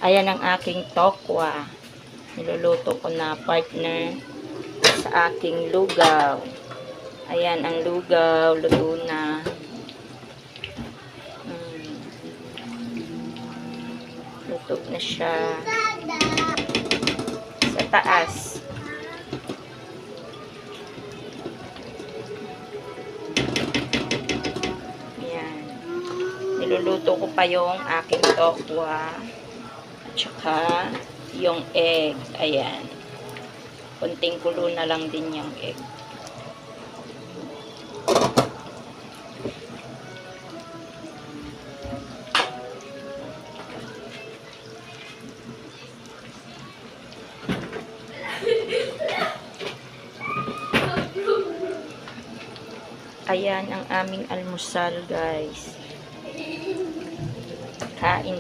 Ayan ang aking tokwa. Niluluto ko na, partner, sa aking lugaw. Ayan ang lugaw, luto na. Luto na siya. Sa taas. Ayan. Niluluto ko pa yung aking tokwa. At saka yung egg. Ayan. Kunting kulo na lang din yung egg. Ayan ang aming almusal, guys. Kain